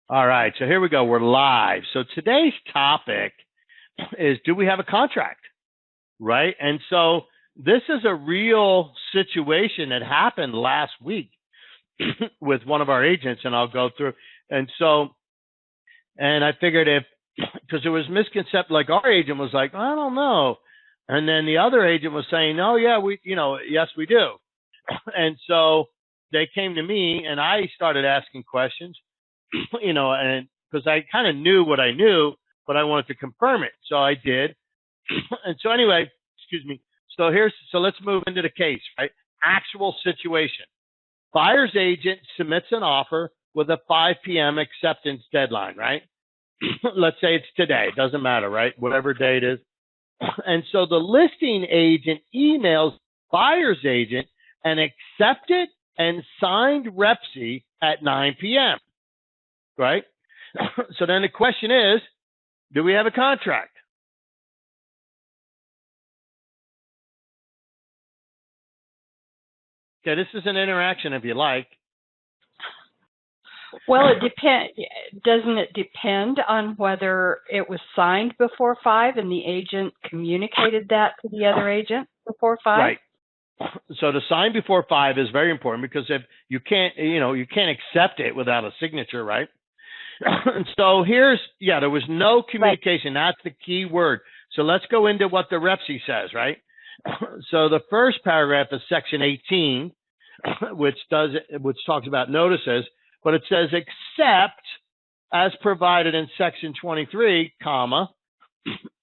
All right, so here we go. We're live. So today's topic is, do we have a contract? Right? And so this is a real situation that happened last week with one of our agents, and I'll go through. And so, and I figured because there was misconception, like our agent was like, I don't know. And then the other agent was saying, oh, yeah, yes, we do. And so they came to me and I started asking questions. And because I kind of knew what I knew, but I wanted to confirm it. So I did. And so anyway, excuse me. So let's move into the case, right? Actual situation. Buyer's agent submits an offer with a 5 p.m. acceptance deadline, right? Let's say it's today. It doesn't matter, right? Whatever day it is. And so the listing agent emails buyer's agent an accepted and signed REPSI at 9 p.m., right? So then the question is, do we have a contract? Okay, this is an interaction if you like. Well, it depends. Doesn't it depend on whether it was signed before 5 and the agent communicated that to the other agent before 5? Right. So the sign before 5 is very important, because if you can't accept it without a signature, right? And so there was no communication. Right. That's the key word. So let's go into what the REPSI says, right? So the first paragraph is section 18, which talks about notices, but it says, except as provided in section 23, comma,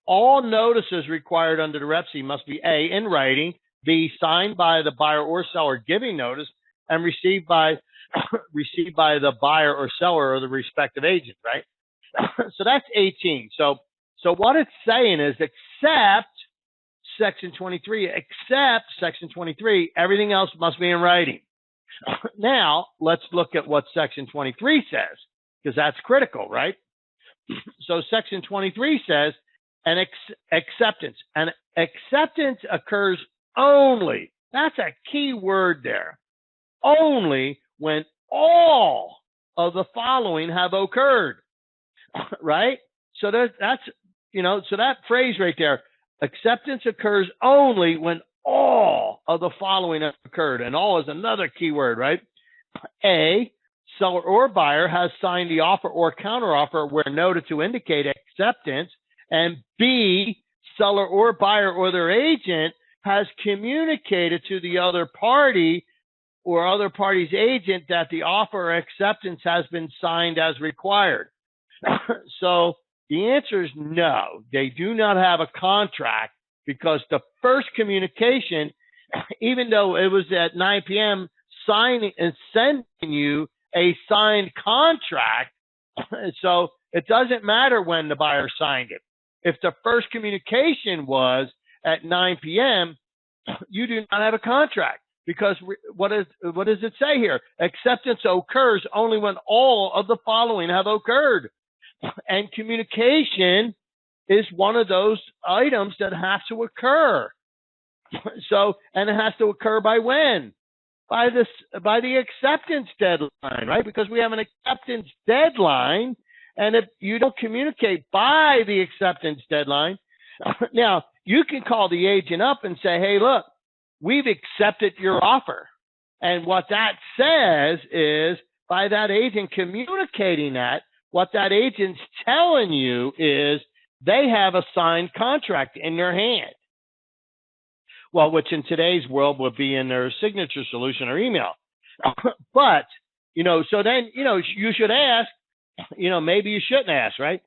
all notices required under the REPSI must be A, in writing, B, signed by the buyer or seller giving notice, and received by the buyer or seller or the respective agent, right? So that's 18. So what it's saying is, except section 23, everything else must be in writing. Now, let's look at what section 23 says, because that's critical, right? So section 23 says an acceptance. An acceptance occurs only, that's a key word there, only when all of the following have occurred, right? So that's so that phrase right there, acceptance occurs only when all of the following have occurred. And all is another key word, right? A, seller or buyer has signed the offer or counteroffer where noted to indicate acceptance. And B, seller or buyer or their agent has communicated to the other party or other party's agent that the offer or acceptance has been signed as required. So the answer is no, they do not have a contract, because the first communication, even though it was at 9 p.m., signing and sending you a signed contract, so it doesn't matter when the buyer signed it. If the first communication was at 9 p.m., you do not have a contract, because what does it say here? Acceptance occurs only when all of the following have occurred. And communication is one of those items that has to occur. So, and it has to occur by when? By the acceptance deadline, right? Because we have an acceptance deadline, and if you don't communicate by the acceptance deadline, now you can call the agent up and say, hey, look, we've accepted your offer. And what that says is, by that agent communicating that, what that agent's telling you is they have a signed contract in their hand. Well, which in today's world would be in their signature solution or email. But, so then, you should ask, maybe you shouldn't ask, right?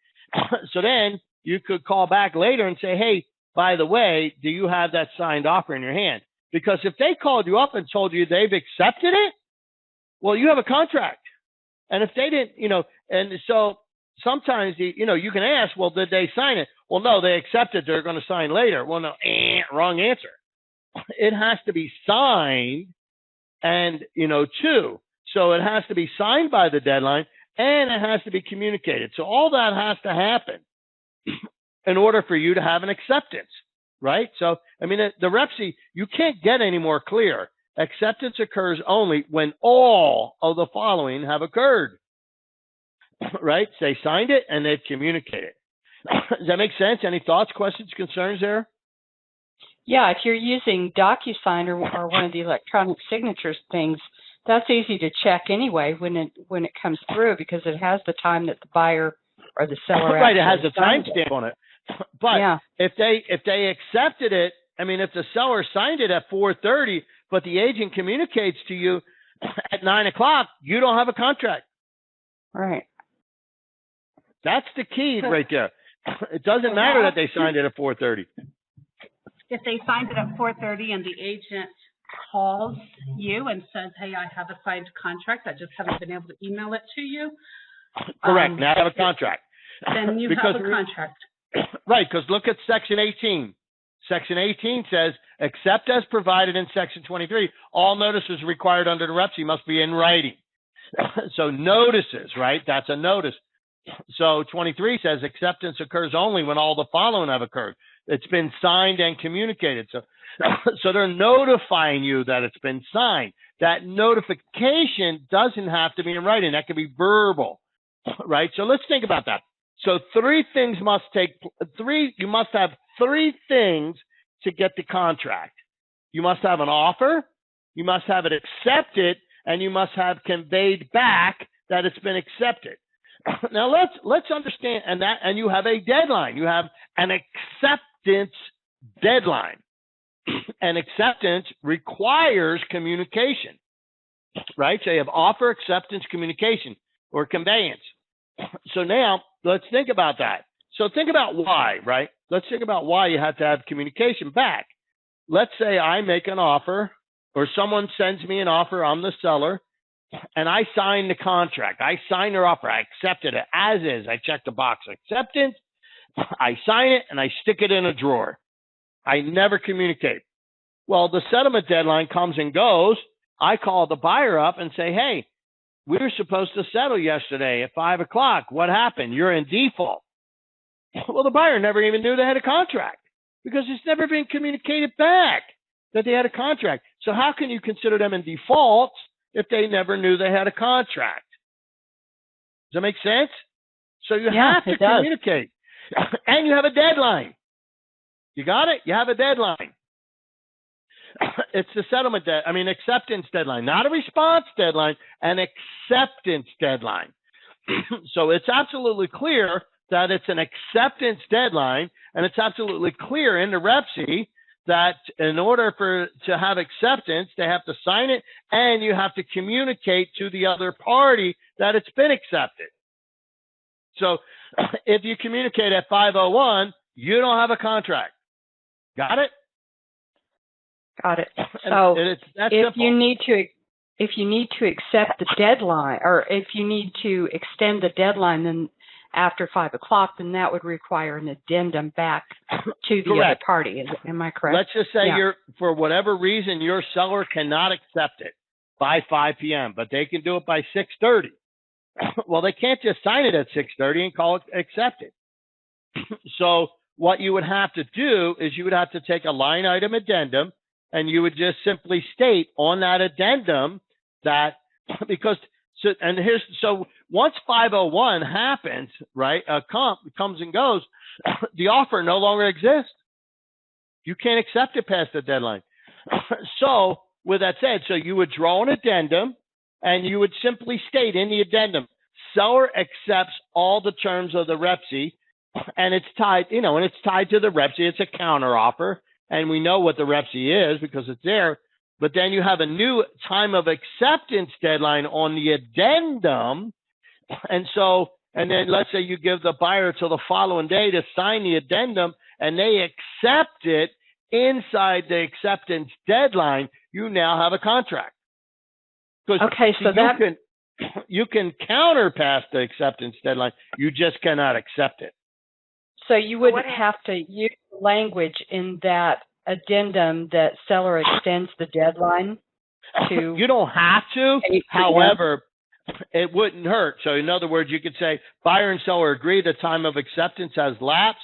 So then you could call back later and say, hey, by the way, do you have that signed offer in your hand? Because if they called you up and told you they've accepted it, well, you have a contract. And if they didn't, and so sometimes, you can ask, well, did they sign it? Well, no, they accepted. They're going to sign later. Well, no, wrong answer. It has to be signed and, too. So it has to be signed by the deadline, and it has to be communicated. So all that has to happen in order for you to have an acceptance, right? So, I mean, the REPSI, you can't get any more clear. Acceptance occurs only when all of the following have occurred. right? They signed it and they've communicated. Does that make sense? Any thoughts, questions, concerns there? Yeah, if you're using DocuSign or one of the electronic signatures things, that's easy to check anyway when it comes through, because it has the time that the buyer or the seller Right, it has a signed it. timestamp on it. But Yeah. if they accepted it, I mean, if the seller signed it at 4:30, but the agent communicates to you at 9 o'clock, you don't have a contract. Right. That's the key right there. It doesn't matter that they signed it at 4:30. If they signed it at 4:30 and the agent calls you and says, hey, I have a signed contract, I just haven't been able to email it to you. Correct. Now I have a contract. Then you have a contract. Right, because look at Section 18. Section 18 says, except as provided in Section 23, all notices required under the REPSI must be in writing. So notices, right? That's a notice. So 23 says acceptance occurs only when all the following have occurred. It's been signed and communicated. So they're notifying you that it's been signed. That notification doesn't have to be in writing. That can be verbal, right? So let's think about that. So you must have three things to get the contract. You must have an offer, you must have it accepted, and you must have conveyed back that it's been accepted. Now let's understand, and you have a deadline. You have an acceptance deadline. And acceptance requires communication, right? So you have offer, acceptance, communication, or conveyance. So now let's think about that. So think about why, right? Let's think about why you have to have communication back. Let's say I make an offer, or someone sends me an offer, I'm the seller, and I sign the contract. I sign their offer. I accepted it as is. I check the box acceptance. I sign it, and I stick it in a drawer. I never communicate. Well, the settlement deadline comes and goes. I call the buyer up and say, hey, we were supposed to settle yesterday at 5 o'clock. What happened? You're in default. Well, the buyer never even knew they had a contract because it's never been communicated back that they had a contract. So how can you consider them in default if they never knew they had a contract? Does that make sense? So you have to communicate. And you have a deadline. You got it? You have a deadline. It's the acceptance deadline, not a response deadline, an acceptance deadline. So it's absolutely clear that it's an acceptance deadline, and it's absolutely clear in the REPSI that in order to have acceptance, they have to sign it, and you have to communicate to the other party that it's been accepted. So if you communicate at 5:01, you don't have a contract. Got it? Got it. So if you need to accept the deadline, or if you need to extend the deadline, then after 5 o'clock, then that would require an addendum back to the other party. Am I correct? Let's just say for whatever reason, your seller cannot accept it by 5 p.m., but they can do it by 6:30. Well, they can't just sign it at 6:30 and call it accepted. So what you would have to do is you would have to take a line item addendum, and you would just simply state on that addendum that so once 5:01 happens, right, a comp comes and goes, the offer no longer exists. You can't accept it past the deadline. So with that said, so you would draw an addendum, and you would simply state in the addendum, seller accepts all the terms of the REPSI, and it's tied, and it's tied to the REPSI. It's a counter offer, and we know what the REPSI is because it's there. But then you have a new time of acceptance deadline on the addendum, and then let's say you give the buyer till the following day to sign the addendum, and they accept it inside the acceptance deadline. You now have a contract. Okay, so you can counter past the acceptance deadline. You just cannot accept it. So you wouldn't have to use language in that addendum that seller extends the deadline to. You don't have to. However, it wouldn't hurt. So in other words, you could say buyer and seller agree the time of acceptance has lapsed.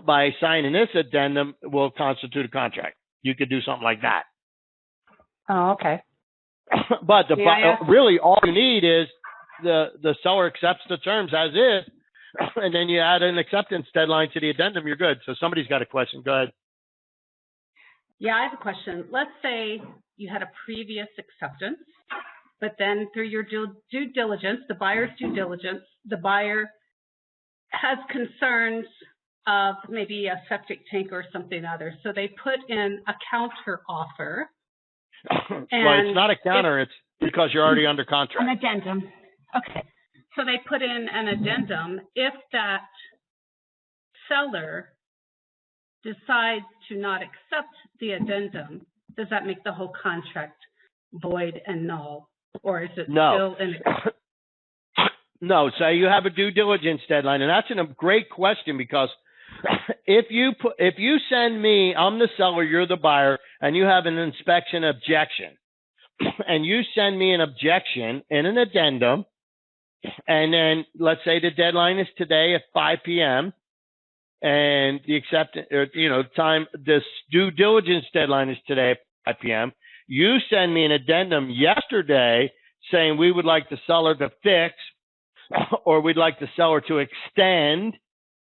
By signing this addendum will constitute a contract. You could do something like that. Oh, okay. But really all you need is the seller accepts the terms as is, and then you add an acceptance deadline to the addendum, you're good. So somebody's got a question. Go ahead. Yeah, I have a question. Let's say you had a previous acceptance, but then through your due diligence, the buyer's due diligence, the buyer has concerns of maybe a septic tank or something other. So they put in a counter offer. Well, it's not a counter. It's because you're already under contract. An addendum. Okay. So they put in an addendum. If that seller decides to not accept the addendum, does that make the whole contract void and null? Or is it still in it? No. So you have a due diligence deadline, and that's a great question, because if you send me, I'm the seller, you're the buyer, and you have an inspection objection, and you send me an objection in an addendum, and then let's say the deadline is today at 5 p.m. and the this due diligence deadline is today at 5 p.m. You send me an addendum yesterday saying we would like the seller to fix, or we'd like the seller to extend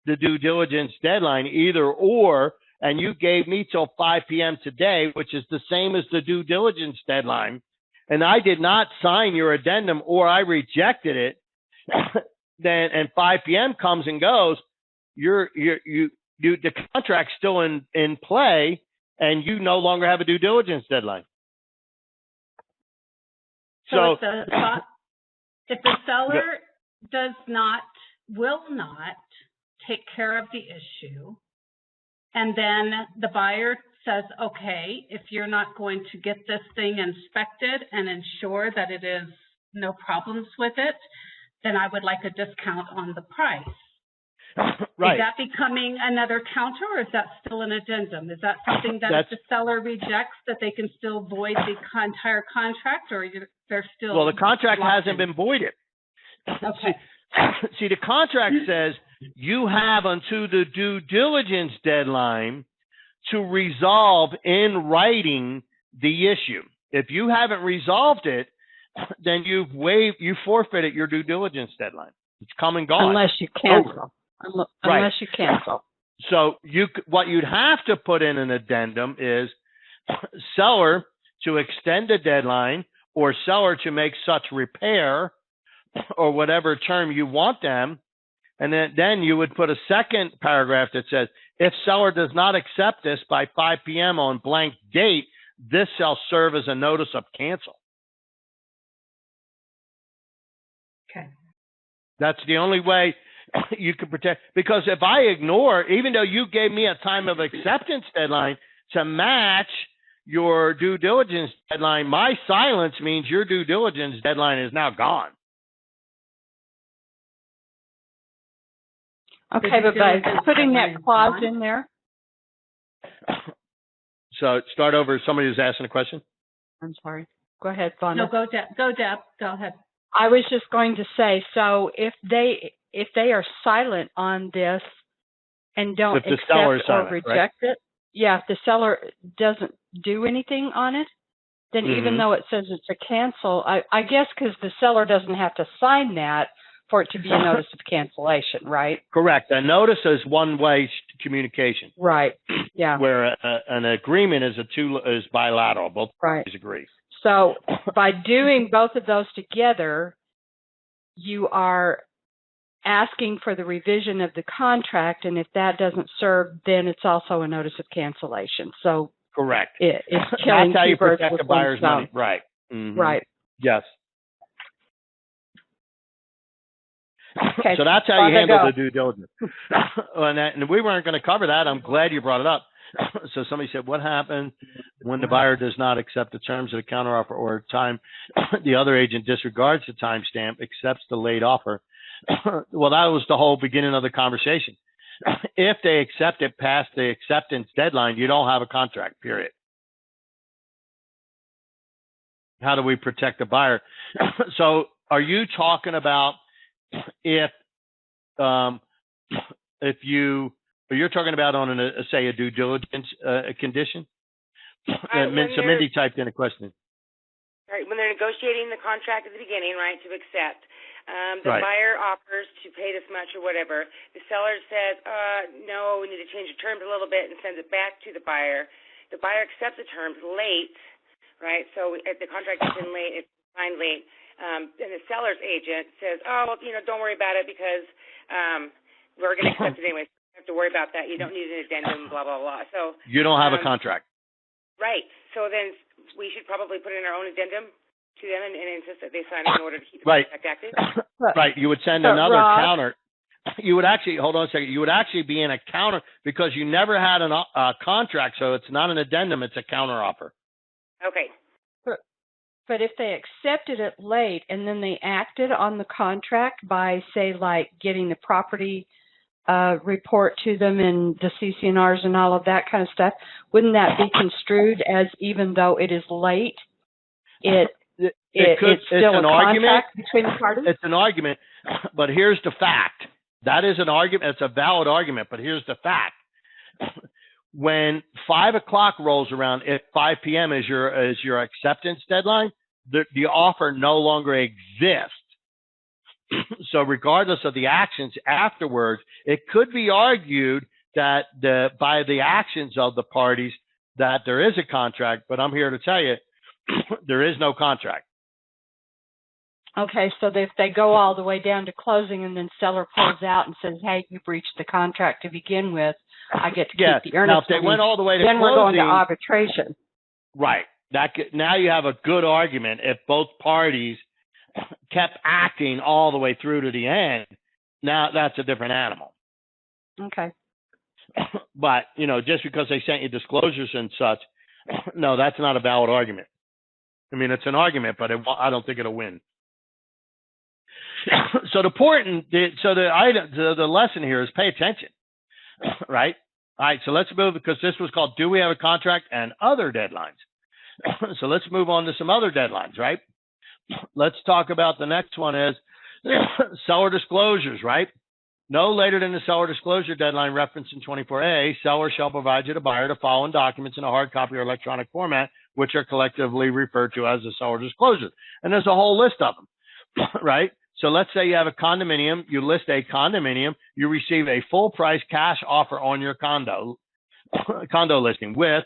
the due diligence deadline, either or, and you gave me till 5 p.m. today, which is the same as the due diligence deadline, and I did not sign your addendum or I rejected it, then and 5 p.m. comes and goes, the contract's still in play, and you no longer have a due diligence deadline. So if the seller will not take care of the issue, and then the buyer says, okay, if you're not going to get this thing inspected and ensure that it is no problems with it, then I would like a discount on the price. Right. Is that becoming another counter, or is that still an addendum? Is that something that if the seller rejects, that they can still void the entire contract, or they're still... Well, the contract hasn't been voided. Okay. See, the contract says you have until the due diligence deadline to resolve in writing the issue. If you haven't resolved it, then you forfeited your due diligence deadline. It's come and gone. Unless you cancel. Right. Unless you cancel. So what you'd have to put in an addendum is seller to extend the deadline, or seller to make such repair, or whatever term you want them. And then you would put a second paragraph that says, if seller does not accept this by 5 p.m. on blank date, this shall serve as a notice of cancel. Okay. That's the only way you can protect, because if I ignore, even though you gave me a time of acceptance deadline to match your due diligence deadline, my silence means your due diligence deadline is now gone. Okay, but by putting that clause in there. So start over. Somebody was asking a question. I'm sorry. Go ahead, Vonda. No, go Deb. Go ahead. I was just going to say, so if they are silent on this and don't accept or reject it, yeah, if the seller doesn't do anything on it, then even though it says it's a cancel, I guess because the seller doesn't have to sign that for it to be a notice of cancellation, right? Correct. A notice is one-way communication. Right. Yeah. Where an agreement is bilateral. Both parties agree. So by doing both of those together, you are asking for the revision of the contract, and if that doesn't serve, then it's also a notice of cancellation. So correct. It's killing That's how you two birds protect with the buyer's one money. stone. Right. Mm-hmm. Right. Yes. Okay. So that's how you handle the due diligence. And we weren't going to cover that. I'm glad you brought it up. So somebody said, what happens when the buyer does not accept the terms of the counteroffer, or time the other agent disregards the timestamp, accepts the late offer? Well, that was the whole beginning of the conversation. If they accept it past the acceptance deadline, you don't have a contract, period. How do we protect the buyer? So are you talking about if you're talking about on say a due diligence condition? So Mindy typed in a question. Right, when they're negotiating the contract at the beginning, right, to accept, the buyer offers to pay this much or whatever. The seller says, no, we need to change the terms a little bit, and sends it back to the buyer. The buyer accepts the terms late, right? So if the contract is in late, it's signed late. And the seller's agent says, oh, well, don't worry about it because we're going to accept it anyway. So you don't have to worry about that. You don't need an addendum, blah, blah, blah. So you don't have a contract. Right. So then we should probably put in our own addendum to them and insist that they sign in order to keep the contract active. Right. You would send another counter. You would actually, hold on a second, you would actually be in a counter because you never had a contract, so it's not an addendum, it's a counter offer. Okay. But if they accepted it late and then they acted on the contract by, say, like getting the property report to them and the CC&Rs and all of that kind of stuff, wouldn't that be construed as even though it is late, it's still a contract between the parties? It's an argument, but here's the fact. That is an argument. It's a valid argument, but here's the fact. When 5 o'clock rolls around, if 5 p.m. is your acceptance deadline, the offer no longer exists. So regardless of the actions afterwards, it could be argued that by the actions of the parties that there is a contract, but I'm here to tell you there is no contract. Okay, so if they go all the way down to closing and then seller pulls out and says, hey, you breached the contract to begin with, I get to keep the earnest now, if they went all the way to then closing, we're going to arbitration. Right. Now you have a good argument if both parties kept acting all the way through to the end. Now that's a different animal. Okay. But, just because they sent you disclosures and such, no, that's not a valid argument. I mean, it's an argument, but I don't think it'll win. So the lesson here is pay attention, right? All right, so let's move, because this was called Do We Have a Contract and Other Deadlines. So let's move on to some other deadlines, right? Let's talk about the next one is seller disclosures, right? No later than the seller disclosure deadline referenced in 24A, seller shall provide you the buyer the following documents in a hard copy or electronic format, which are collectively referred to as the seller disclosure. And there's a whole list of them, right? So let's say you have a condominium, you list a condominium, you receive a full price cash offer on your condo listing with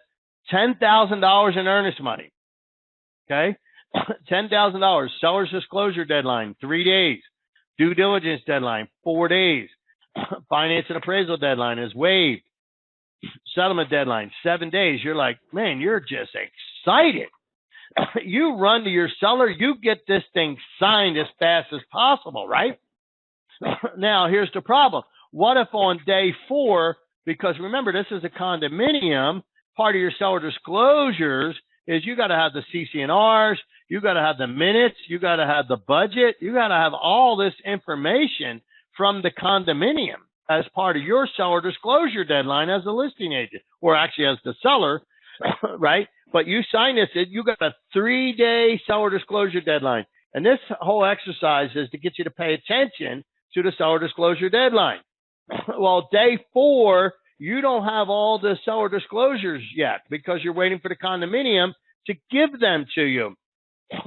$10,000 in earnest money. Okay? $10,000. Seller's disclosure deadline, 3 days. Due diligence deadline, 4 days. Finance and appraisal deadline is waived. Settlement deadline, 7 days. You're like, man, you're just excited. You run to your seller, you get this thing signed as fast as possible, right? Now, here's the problem. What if on day 4, because remember, this is a condominium, part of your seller disclosures is you got to have the CC&Rs, you got to have the minutes, you got to have the budget, you got to have all this information from the condominium as part of your seller disclosure deadline as a listing agent, or actually as the seller, right? But you sign this, you got a 3-day seller disclosure deadline. And this whole exercise is to get you to pay attention to the seller disclosure deadline. Well, day 4, you don't have all the seller disclosures yet because you're waiting for the condominium to give them to you.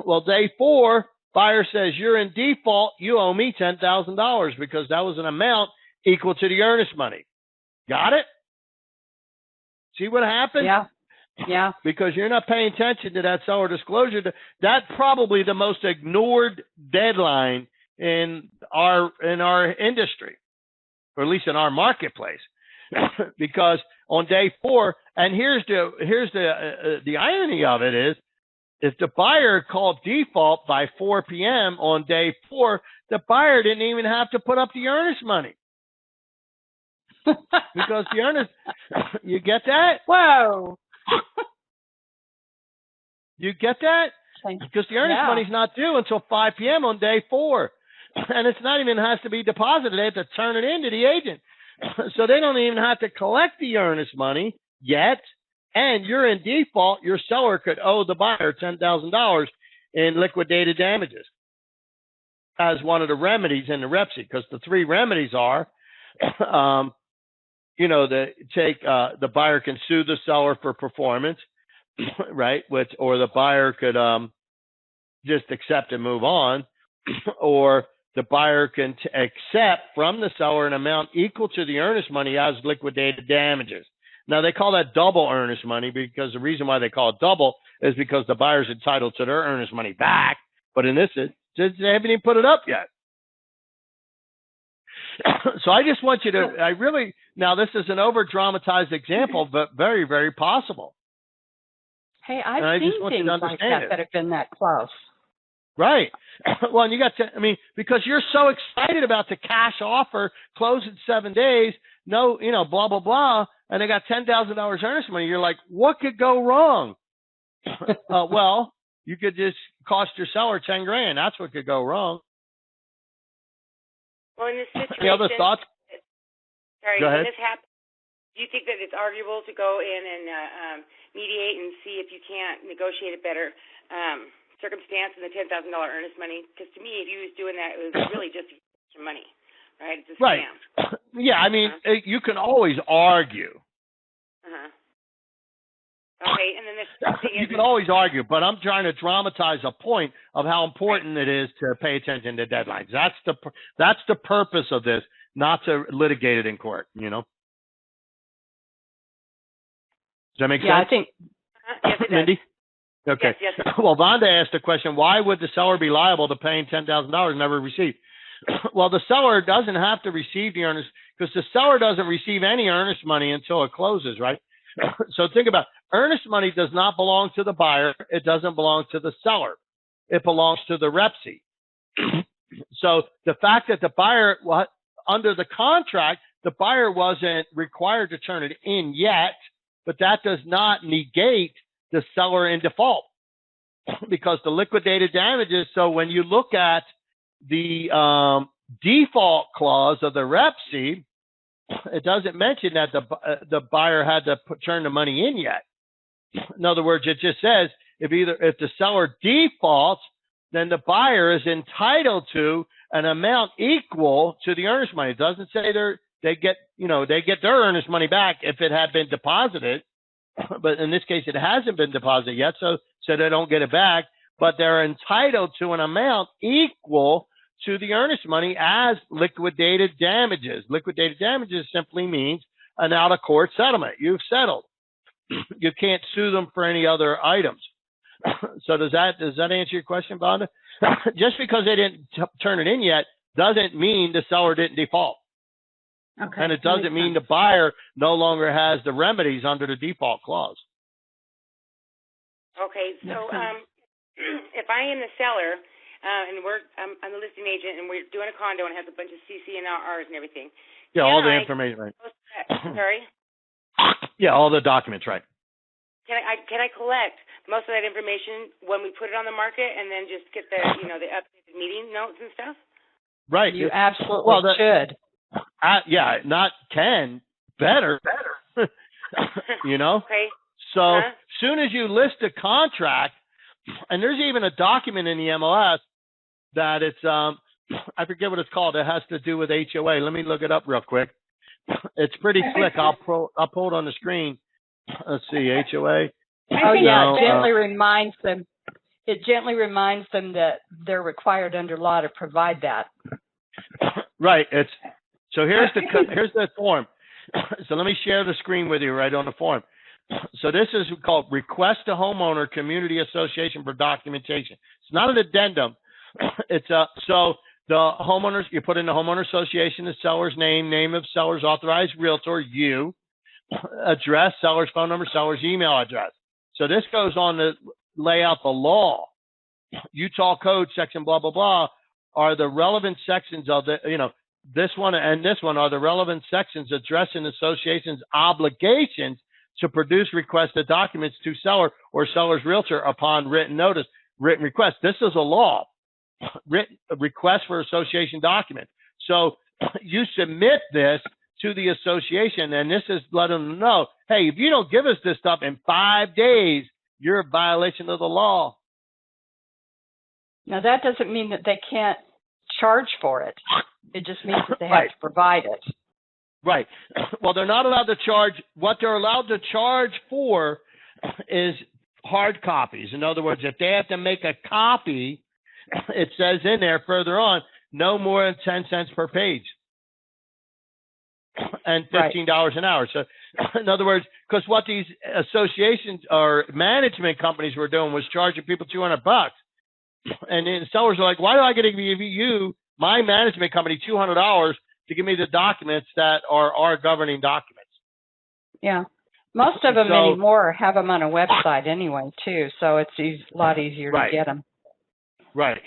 Well, day 4, buyer says you're in default. You owe me $10,000 because that was an amount equal to the earnest money. Got it? See what happened? Yeah. Yeah. Because you're not paying attention to that seller disclosure. That's probably the most ignored deadline in our industry, or at least in our marketplace. Because on day 4, and here's the irony of it is, if the buyer called default by 4 p.m. on day 4, the buyer didn't even have to put up the earnest money. Because the earnest, you get that? Whoa. You get that? Because the earnest money's not due until 5 p.m. on day 4. And it's not even has to be deposited. They have to turn it in to the agent. So they don't even have to collect the earnest money yet. And you're in default. Your seller could owe the buyer $10,000 in liquidated damages as one of the remedies in the REPSI. Because the 3 remedies are, the buyer can sue the seller for performance, right? Or the buyer could just accept and move on, or the buyer can accept from the seller an amount equal to the earnest money as liquidated damages. Now, they call that double earnest money because the reason why they call it double is because the buyer's entitled to their earnest money back. But in this, they haven't even put it up yet. So I just want you to, now this is an over-dramatized example, but very, very possible. Hey, I've seen things like that have been that close. Right. Well, and you got to, because you're so excited about the cash offer, close in 7 days, no, blah, blah, blah, and they got $10,000 earnest money. You're like, what could go wrong? Well, you could just cost your seller $10,000. That's what could go wrong. Well, in this situation, any other thoughts? Sorry, go ahead. When this happens, do you think that it's arguable to go in and mediate and see if you can't negotiate a better circumstance in the $10,000 earnest money? Because to me, if you was doing that, it was really just your money, right? It's a scam. Right. Yeah, you can always argue. Okay, and then this thing you can always argue, but I'm trying to dramatize a point of how important it is to pay attention to deadlines. That's the purpose of this, not to litigate it in court. Does that make sense? Yeah, I think. Yes, it does. Mindy? Okay. Yes. Well, Vonda asked the question, why would the seller be liable to paying $10,000 never received? Well, the seller doesn't have to receive the earnest, because the seller doesn't receive any earnest money until it closes, right? So think about it. Earnest money does not belong to the buyer. It doesn't belong to the seller. It belongs to the REPC. So the fact that the buyer, under the contract, the buyer wasn't required to turn it in yet, but that does not negate the seller in default, because the liquidated damages. So when you look at the default clause of the REPC, it doesn't mention that the buyer had to turn the money in yet. In other words, it just says if the seller defaults, then the buyer is entitled to an amount equal to the earnest money. It doesn't say they get their earnest money back if it had been deposited, but in this case it hasn't been deposited yet, so they don't get it back. But they're entitled to an amount equal to the earnest money as liquidated damages. Liquidated damages simply means an out-of-court settlement. You've settled. You can't sue them for any other items. So does that answer your question, Vonda? Just because they didn't turn it in yet doesn't mean the seller didn't default. Okay. And it doesn't mean the buyer no longer has the remedies under the default clause. Okay, so if I am the seller, and I'm the listing agent, and we're doing a condo and it has a bunch of CC&Rs and everything. Yeah, all the information, right? Sorry? Yeah, all the documents, right? Can I collect most of that information when we put it on the market, and then just get the the updated meeting notes and stuff? Right. You absolutely should. Not can, better. Okay. So soon as you list a contract, and there's even a document in the MLS that it's I forget what it's called. It has to do with HOA. Let me look it up real quick. It's pretty slick. I'll pull it on the screen. Let's see, HOA. Oh yeah, it gently reminds them. It gently reminds them that they're required under law to provide that. Right. So here's the form. So let me share the screen with you right on the form. So this is called Request to Homeowner Community Association for Documentation. It's not an addendum. It's so the homeowners, you put in the homeowner association, the seller's name of seller's authorized realtor, address, seller's phone number, seller's email address. So this goes on to lay out the law. Utah Code section blah, blah, blah are the relevant sections of this one and this one are the relevant sections addressing the association's obligations to produce requested documents to seller or seller's realtor upon written notice, written request. This is a law, written request for association documents. So you submit this to the association, and this is letting them know, hey, if you don't give us this stuff in 5 days, you're a violation of the law. Now, that doesn't mean that they can't charge for it. It just means that they have to provide it. Right. Well, they're not allowed to charge. What they're allowed to charge for is hard copies. In other words, if they have to make a copy, it says in there further on, no more than 10 cents per page and $15 an hour. So in other words, because what these associations or management companies were doing was charging people $200. And then sellers are like, why do I get to give you, my management company, $200 to give me the documents that are our governing documents? Yeah. Most of them anymore have them on a website anyway, too. So it's a lot easier to get them. Right.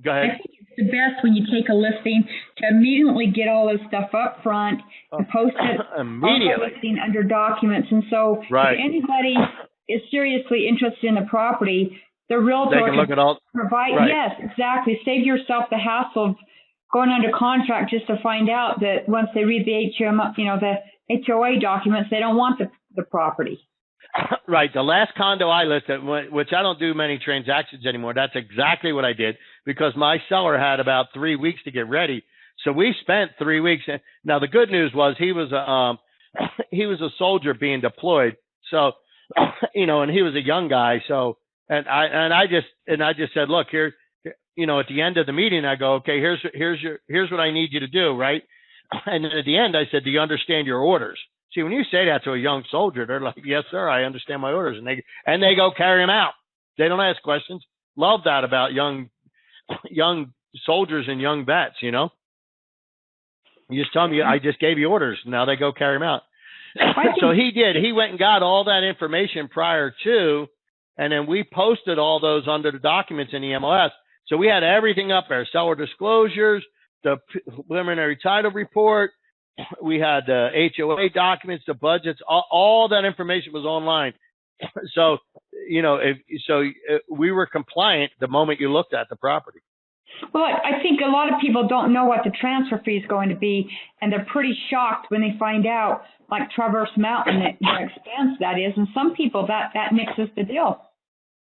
Go ahead. I think it's the best when you take a listing to immediately get all this stuff up front and post it immediately on the listing under documents. And so if anybody is seriously interested in the property, the realtor can look at all. Provide. Yes, exactly. Save yourself the hassle of going under contract just to find out that once they read the the HOA documents, they don't want the property. Right. The last condo I listed, which I don't do many transactions anymore, that's exactly what I did because my seller had about 3 weeks to get ready. So we spent 3 weeks. Now the good news was he was a soldier being deployed. So, and he was a young guy. So, and I just said, look, here, at the end of the meeting, I go, okay, here's what I need you to do. Right. And then at the end, I said, do you understand your orders? See, when you say that to a young soldier, they're like, yes, sir, I understand my orders. And they go carry them out. They don't ask questions. Love that about young soldiers and young vets, You just tell them, I just gave you orders. Now they go carry them out. So he did. He went and got all that information prior to, and then we posted all those under the documents in the MLS. So we had everything up there, seller disclosures, the preliminary title report. We had the HOA documents, the budgets, all that information was online. So, we were compliant the moment you looked at the property. Well, I think a lot of people don't know what the transfer fee is going to be, and they're pretty shocked when they find out, like Traverse Mountain, their expense that is. And some people, that mixes the deal.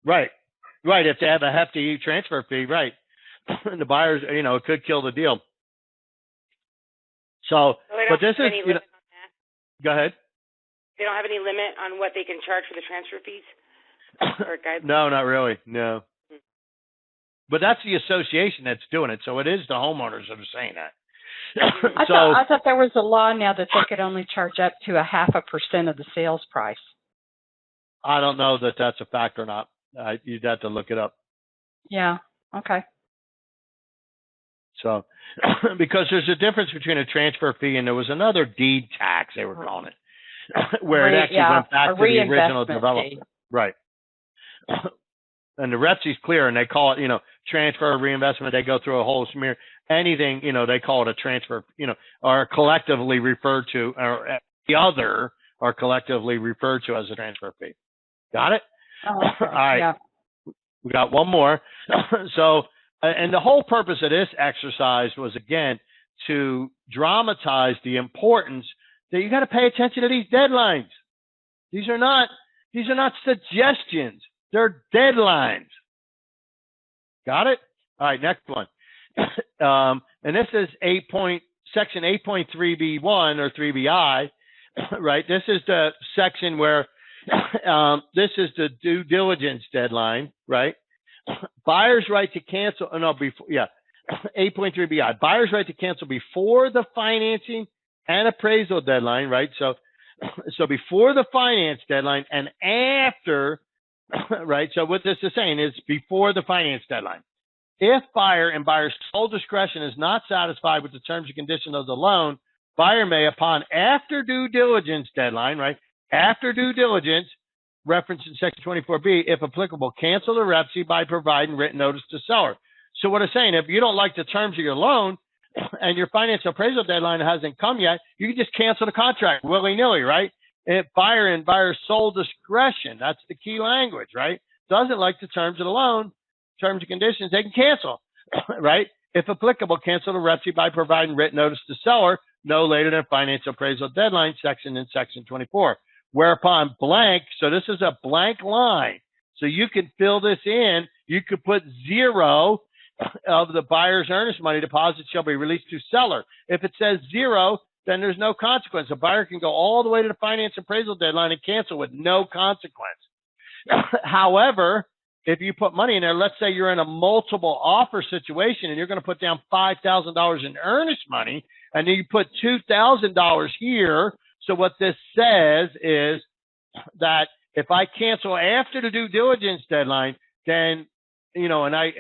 Right. If they have a hefty transfer fee, right. And the buyers, it could kill the deal. So but this is, go ahead. They don't have any limit on what they can charge for the transfer fees? Or guys? No, not really. No. But that's the association that's doing it. So it is the homeowners that are saying that. I thought there was a law now that they could only charge up to 0.5% of the sales price. I don't know that that's a fact or not. You'd have to look it up. Yeah. Okay. So, because there's a difference between a transfer fee and there was another deed tax, they were calling it, where it actually went back to the original developer. Fee. Right. And the REPSI's clear, and they call it, transfer reinvestment. They go through a whole smear. Anything, they call it a transfer, are collectively referred to, or the other are collectively referred to as a transfer fee. Got it? Oh, okay. All right. Yeah. We got one more. So, and the whole purpose of this exercise was, again, to dramatize the importance that you got to pay attention to these deadlines. These are not suggestions. They're deadlines. Got it? All right, next one. And this is section 8.3B1 or 3BI, right? This is the section where this is the due diligence deadline, right? Buyer's right to cancel. 8.3BI. Buyer's right to cancel before the financing and appraisal deadline, right? So before the finance deadline and after, right? So what this is saying is before the finance deadline. If buyer in buyer's sole discretion is not satisfied with the terms and conditions of the loan, buyer may, upon after due diligence deadline, right? After due diligence, referenced in section 24B, if applicable, cancel the REPSI by providing written notice to seller. So what I'm saying, if you don't like the terms of your loan and your finance appraisal deadline hasn't come yet, you can just cancel the contract willy-nilly, right? If buyer in buyer's sole discretion, that's the key language, right? Doesn't like the terms of the loan, terms and conditions, they can cancel, right? If applicable, cancel the REPSI by providing written notice to seller no later than finance appraisal deadline section in section 24. Whereupon blank, so this is a blank line. So you can fill this in. You could put 0 of the buyer's earnest money deposit shall be released to seller. If it says 0, then there's no consequence. A buyer can go all the way to the finance appraisal deadline and cancel with no consequence. However, if you put money in there, let's say you're in a multiple offer situation and you're going to put down $5,000 in earnest money, and then you put $2,000 here. So what this says is that if I cancel after the due diligence deadline, then, and I,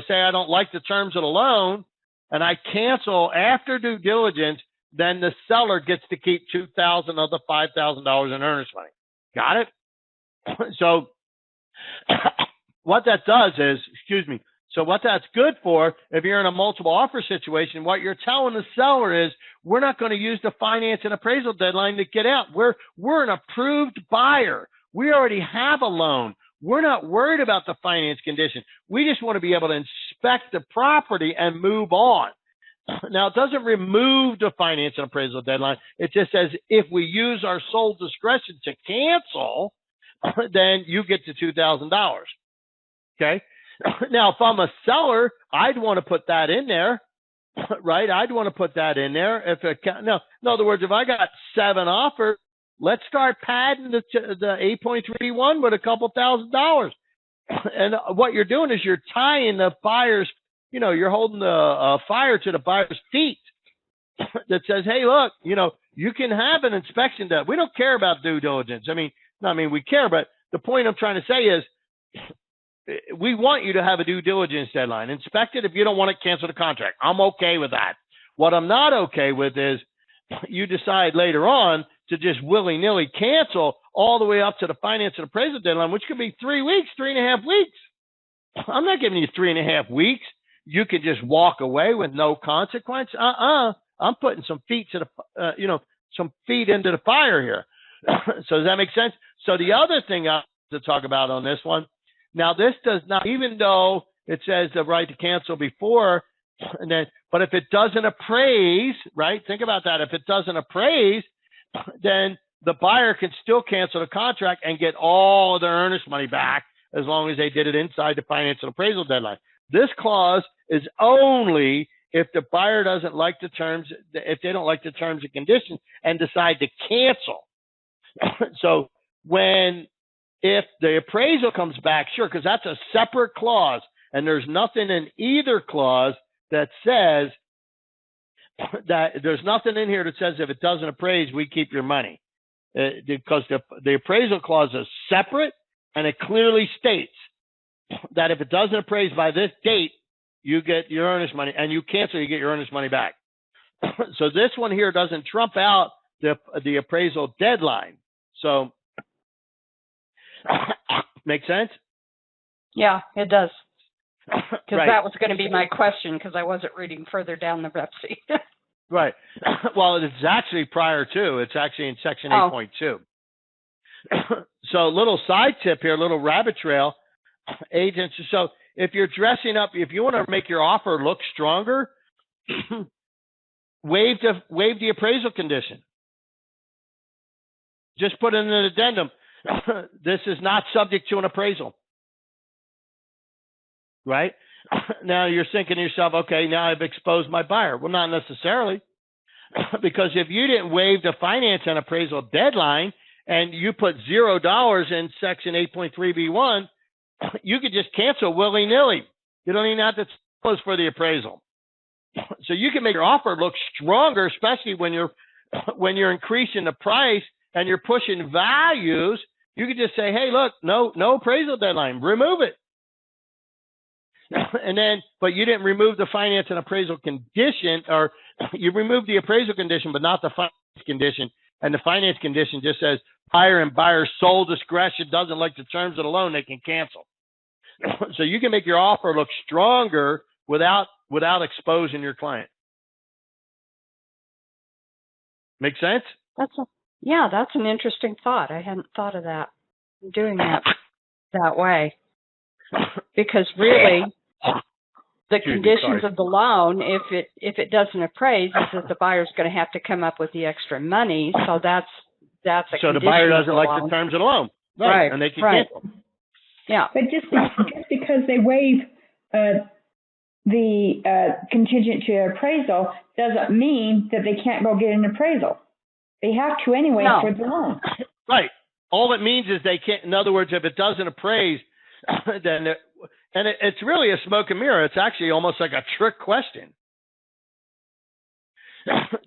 say I don't like the terms of the loan and I cancel after due diligence, then the seller gets to keep $2,000 of the $5,000 in earnest money. Got it? So what that does is, so what that's good for, if you're in a multiple offer situation, what you're telling the seller is, we're not going to use the finance and appraisal deadline to get out. We're an approved buyer. We already have a loan. We're not worried about the finance condition. We just want to be able to inspect the property and move on. Now, it doesn't remove the finance and appraisal deadline. It just says if we use our sole discretion to cancel, then you get to $2,000. Okay? Now, if I'm a seller, I'd want to put that in there, right? I'd want to put that in there. In other words, if I got 7 offers, let's start padding the 8.31 with a couple $1,000. And what you're doing is you're tying the buyer's, you're holding the fire to the buyer's feet that says, hey, look, you can have an inspection done. We don't care about due diligence. We care, but the point I'm trying to say is we want you to have a due diligence deadline. Inspect it. If you don't want it, cancel the contract. I'm okay with that. What I'm not okay with is you decide later on to just willy-nilly cancel all the way up to the finance and appraisal deadline, which could be 3 weeks, 3.5 weeks. I'm not giving you 3.5 weeks. You can just walk away with no consequence. I'm putting some feet to the, some feet into the fire here. So does that make sense? So the other thing I have to talk about on this one, now this does not, even though it says the right to cancel before, and then, but if it doesn't appraise, right? Think about that. If it doesn't appraise, then the buyer can still cancel the contract and get all of their earnest money back as long as they did it inside the finance and appraisal deadline. This clause is only if the buyer doesn't like the terms, if they don't like the terms and conditions and decide to cancel. So if the appraisal comes back, sure, because that's a separate clause, and there's nothing in either clause that says that there's nothing in here that says if it doesn't appraise, we keep your money. Because the appraisal clause is separate, and it clearly states that if it doesn't appraise by this date, you get your earnest money, and you cancel, you get your earnest money back. So this one here doesn't trump out the appraisal deadline. So, make sense? Yeah, it does. Because right. That was going to be my question, because I wasn't reading further down the rep sheet. Right. Well, it's actually prior to. It's actually in section 8.2. So, little side tip here, little rabbit trail. Agents. So, if you're dressing up, if you want to make your offer look stronger, waive the appraisal condition. Just put in an addendum. This is not subject to an appraisal. Right? Now you're thinking to yourself, okay, now I've exposed my buyer. Well, not necessarily. Because if you didn't waive the finance and appraisal deadline and you put $0 in section 8.3B1, you could just cancel willy-nilly. You don't even have to close for the appraisal. So you can make your offer look stronger, especially when you're increasing the price and you're pushing values. You could just say, hey, look, no appraisal deadline, remove it. And then, but you didn't remove the finance and appraisal condition, or you removed the appraisal condition, but not the finance condition. And the finance condition just says buyer and buyer's sole discretion, doesn't like the terms of the loan, they can cancel. So you can make your offer look stronger without exposing your client. Make sense? That's an interesting thought. I hadn't thought of that, doing that way. Because really, the conditions of the loan, if it doesn't appraise, is that the buyer's going to have to come up with the extra money. So that's a so the buyer doesn't like the terms of the loan, right? And they can cancel. Yeah. But just because they waive the contingent to appraisal doesn't mean that they can't go get an appraisal. They have to anyway for the loan. Right. All it means is they can't. In other words, if it doesn't appraise, then it's really a smoke and mirror. It's actually almost like a trick question.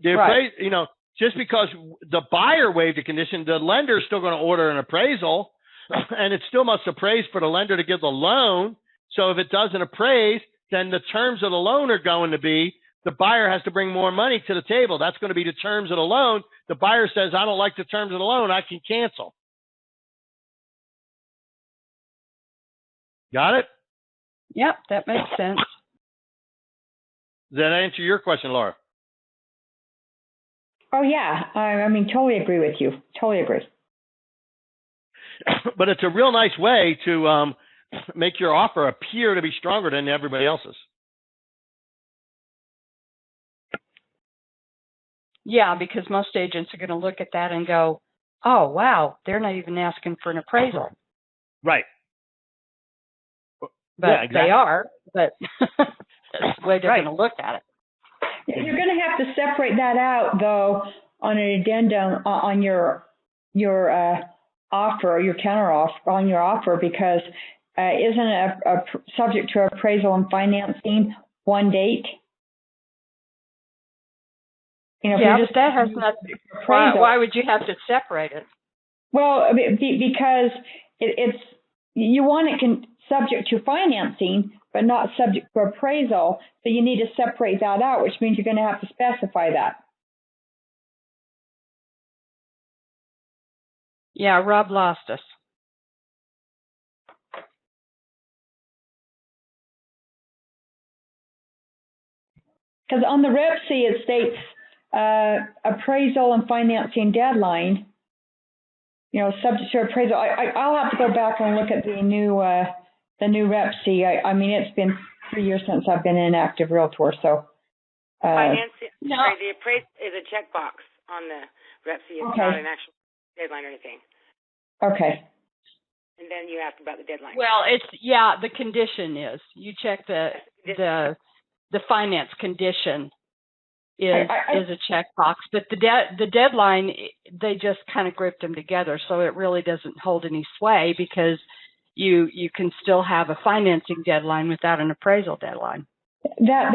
Right. Just because the buyer waived a condition, the lender is still going to order an appraisal, and it still must appraise for the lender to give the loan. So if it doesn't appraise, then the terms of the loan are going to be the buyer has to bring more money to the table. That's going to be the terms of the loan. The buyer says, I don't like the terms of the loan. I can cancel. Got it? Yep, that makes sense. Does that answer your question, Laura? Oh, yeah. I mean, totally agree with you. Totally agree. But it's a real nice way to make your offer appear to be stronger than everybody else's. Yeah, because most agents are going to look at that and go, oh, wow, they're not even asking for an appraisal. Right. But yeah, exactly. they are, but that's the way they're going to look at it. You're going to have to separate that out, though, on an addendum on your offer, your counter offer, on your offer, because isn't a subject to appraisal and financing one date? Yeah, but that has nothing. Why would you have to separate it? Well, because it's you want it subject to financing, but not subject to appraisal. So you need to separate that out, which means you're going to have to specify that. Yeah, Rob lost us. Because on the Rep C, it states appraisal and financing deadline, subject to appraisal. I'll have to go back and look at the new Rep C. I mean, it's been 3 years since I've been an active realtor, so. Financing, sorry, the appraisal is a checkbox on the Rep C. It's not an actual deadline or anything. Okay. And then you asked about the deadline. Well, the condition is. You check the finance condition is a checkbox, but the deadline, they just kind of grouped them together, so it really doesn't hold any sway because you can still have a financing deadline without an appraisal deadline. That